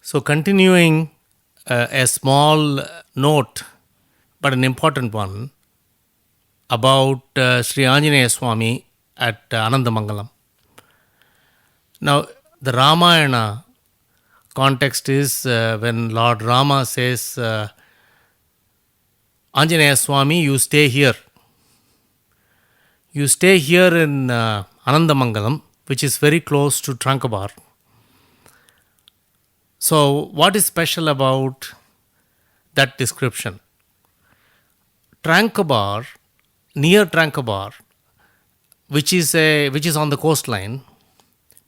So, continuing a small note, but an important one, about Sri Anjaneya Swami at Anandamangalam. Now, the Ramayana context is when Lord Rama says, Anjaneya Swami, you stay here. You stay here in Anandamangalam, which is very close to Trankabar. So, what is special about that description? Trankabar, near Trankabar, which is on the coastline,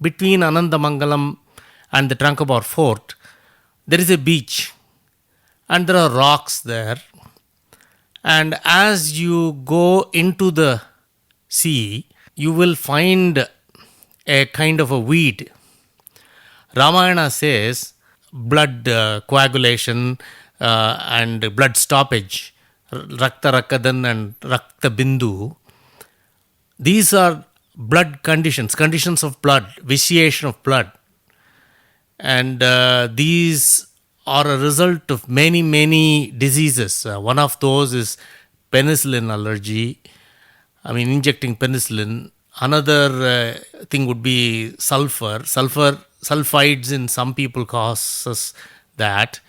between Anandamangalam and the Trankabar fort, there is a beach and there are rocks there. And as you go into the sea, you will find a kind of a weed. Ramayana says blood coagulation and blood stoppage, Rakta Rakadan and Rakta Bindu. These are blood conditions of blood, vitiation of blood. And these are a result of many, many diseases. One of those is penicillin allergy. Injecting penicillin. Another thing would be sulfur. Sulfides in some people causes that.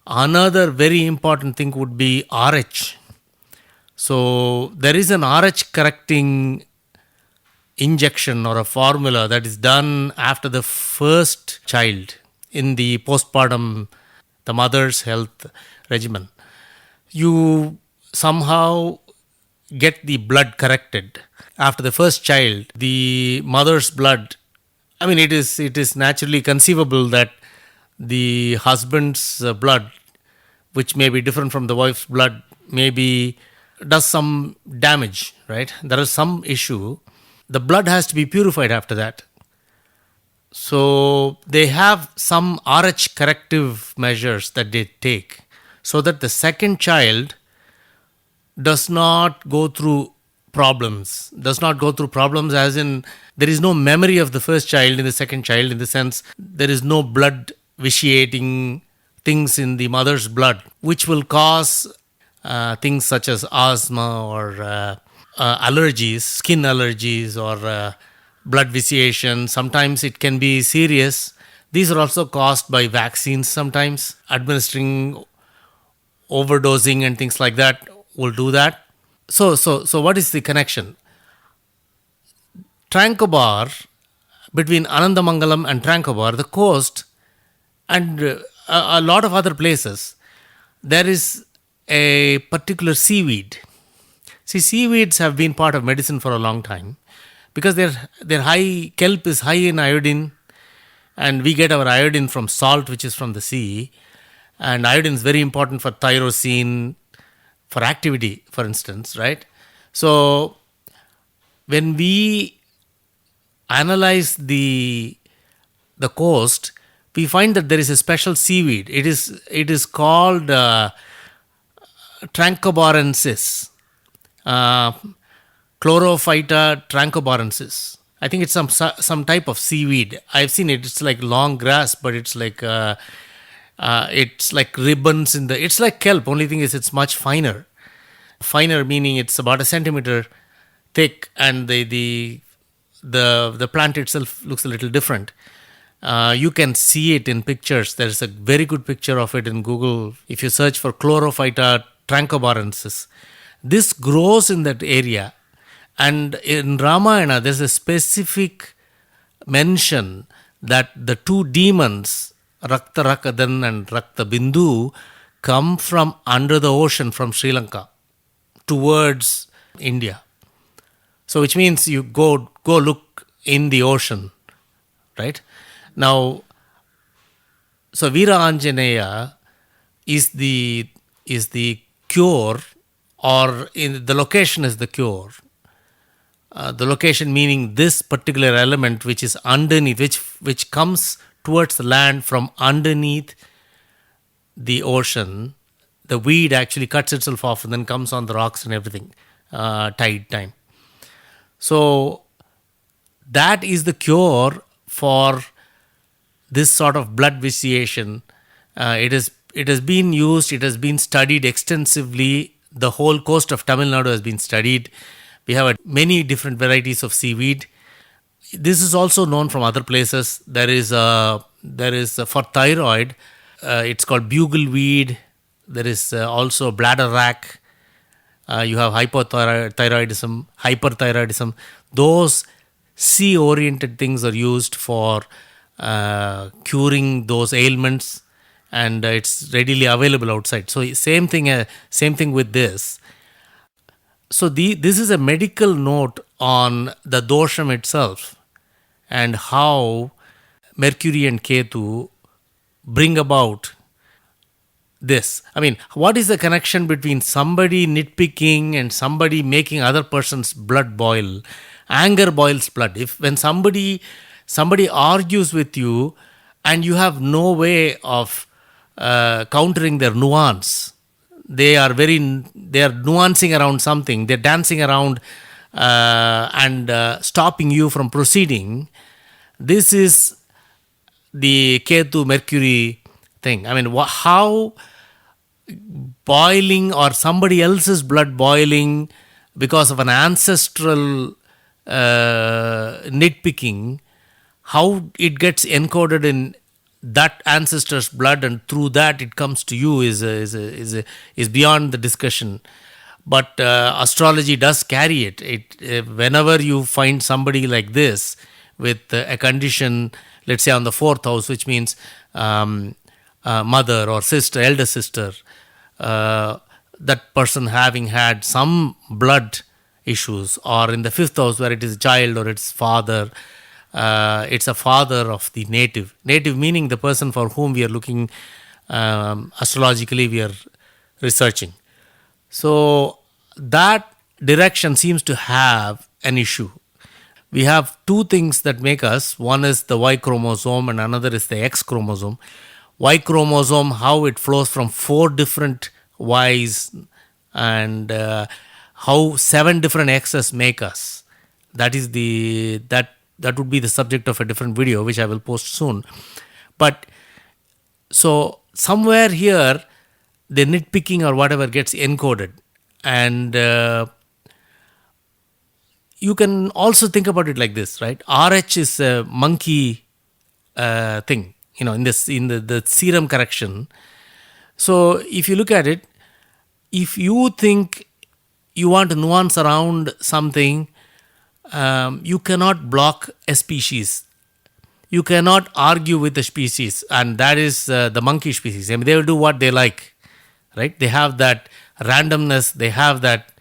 Another very important thing would be RH. So there is an RH correcting injection or a formula that is done after the first child in the postpartum, the mother's health regimen. You somehow get the blood corrected. After the first child, the mother's blood, it is naturally conceivable that the husband's blood, which may be different from the wife's blood, maybe does some damage, right? There is some issue. The blood has to be purified after that. So they have some RH corrective measures that they take so that the second child does not go through problems. As in, there is no memory of the first child in the second child, in the sense there is no blood vitiating things in the mother's blood, which will cause things such as asthma or allergies, skin allergies or blood vitiation. Sometimes it can be serious. These are also caused by vaccines sometimes. Administering overdosing and things like that will do that. So what is the connection? Trankabar, between Anandamangalam and Trankabar, the coast, and a lot of other places, there is a particular seaweed. See, seaweeds have been part of medicine for a long time because their high kelp is high in iodine, and we get our iodine from salt, which is from the sea. And iodine is very important for tyrosine, for activity, for instance, right? So when we analyze the coast, we find that there is a special seaweed. It is called Trancobarensis, Chlorophyta trancobarensis. I think it's some type of seaweed. I've seen it. It's like long grass, but it's like ribbons in the. It's like kelp. Only thing is, it's much finer. Finer meaning it's about a centimeter thick, and the plant itself looks a little different. You can see it in pictures. There's a very good picture of it in Google. If you search for Chlorophyta trancobarensis, this grows in that area. And in Ramayana, there's a specific mention that the two demons, Rakta Rakadan and Rakta Bindu, come from under the ocean from Sri Lanka towards India. So which means you go look in the ocean, right? Now, so Veera Anjaneya is the cure, or the location is the cure. The location meaning this particular element which is underneath, which comes towards the land from underneath the ocean. The weed actually cuts itself off and then comes on the rocks and everything, tide time. So that is the cure for this sort of blood vitiation. It has been used. It has been studied extensively. The whole coast of Tamil Nadu has been studied. We have many different varieties of seaweed. This is also known from other places. There is for thyroid. It's called bugleweed. There is also bladder rack. You have hypothyroidism, hyperthyroidism. Those C-oriented things are used for curing those ailments, and it's readily available outside. So same thing with this. So this is a medical note on the dosham itself and how Mercury and Ketu bring about this. I mean, what is the connection between somebody nitpicking and somebody making other person's blood boil? Anger boils blood. If when somebody argues with you and you have no way of countering their nuance, they are nuancing around something, they're dancing around and stopping you from proceeding. This is the Ketu Mercury thing. I mean, how boiling or somebody else's blood boiling because of an ancestral nitpicking, how it gets encoded in that ancestor's blood and through that it comes to you is beyond the discussion. But astrology does carry it. Whenever you find somebody like this with a condition, let's say on the fourth house, which means mother or sister, elder sister, that person having had some blood issues, or in the fifth house where it is a child or its father, it's a father of the native meaning the person for whom we are looking astrologically, we are researching. So that direction seems to have an issue. We have two things that make us. One is the Y chromosome and another is the X chromosome. Y chromosome, how it flows from 4 different Ys, and how 7 different X's make us. That would be the subject of a different video, which I will post soon. But so somewhere here, the nitpicking or whatever gets encoded, and you can also think about it like this, right? RH is a monkey thing, in the serum correction. So if you look at it, if you think you want to nuance around something, you cannot block a species. You cannot argue with the species, and that is the monkey species. I mean, they will do what they like, right? They have that randomness, they have that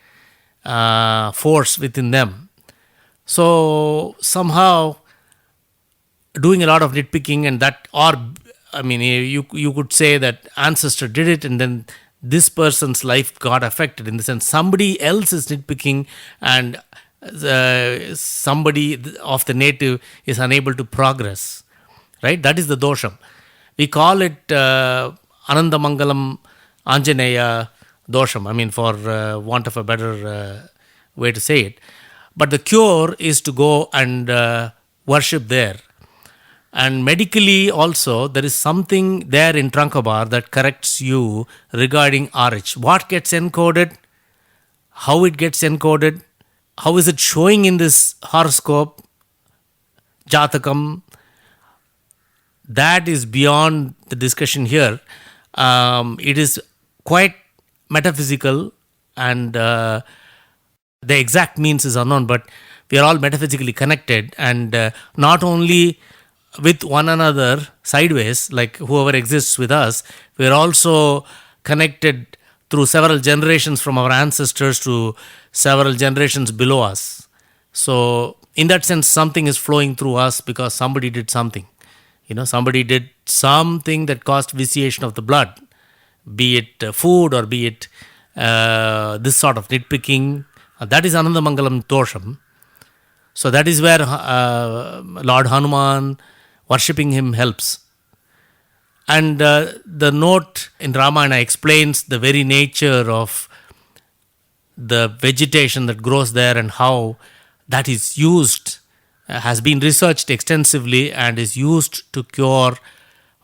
force within them. So somehow doing a lot of nitpicking and that, or I mean, you could say that ancestor did it and then this person's life got affected, in the sense somebody else is nitpicking and somebody of the native is unable to progress, right? That is the dosham. We call it Anandamangalam Anjaneya dosham, I mean, for want of a better way to say it. But the cure is to go and worship there. And medically also, there is something there in Tranquebar that corrects you regarding RH. What gets encoded, how it gets encoded, how is it showing in this horoscope, Jatakam, that is beyond the discussion here. It is quite metaphysical, and the exact means is unknown, but we are all metaphysically connected, and not only with one another sideways, like whoever exists with us, we are also connected through several generations from our ancestors to several generations below us. So in that sense, something is flowing through us because somebody did something. Somebody did something that caused vitiation of the blood, be it food or be it this sort of nitpicking. That is Anandamangalam dosham. So that is where Lord Hanuman, worshipping him, helps. And the note in Ramayana explains the very nature of the vegetation that grows there and how that is used has been researched extensively and is used to cure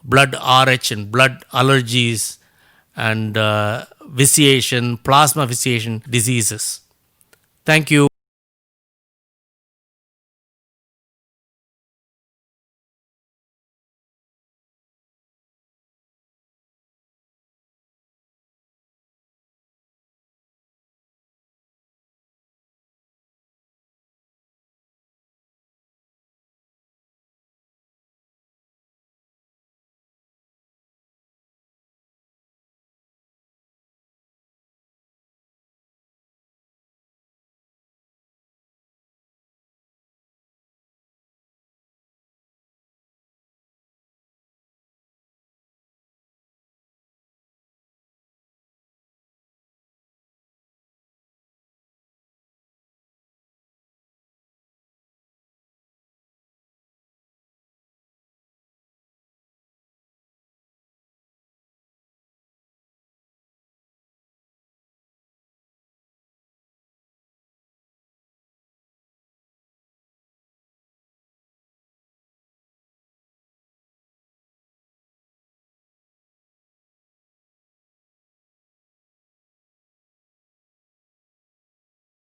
blood RH and blood allergies and vitiation, plasma vitiation diseases. Thank you.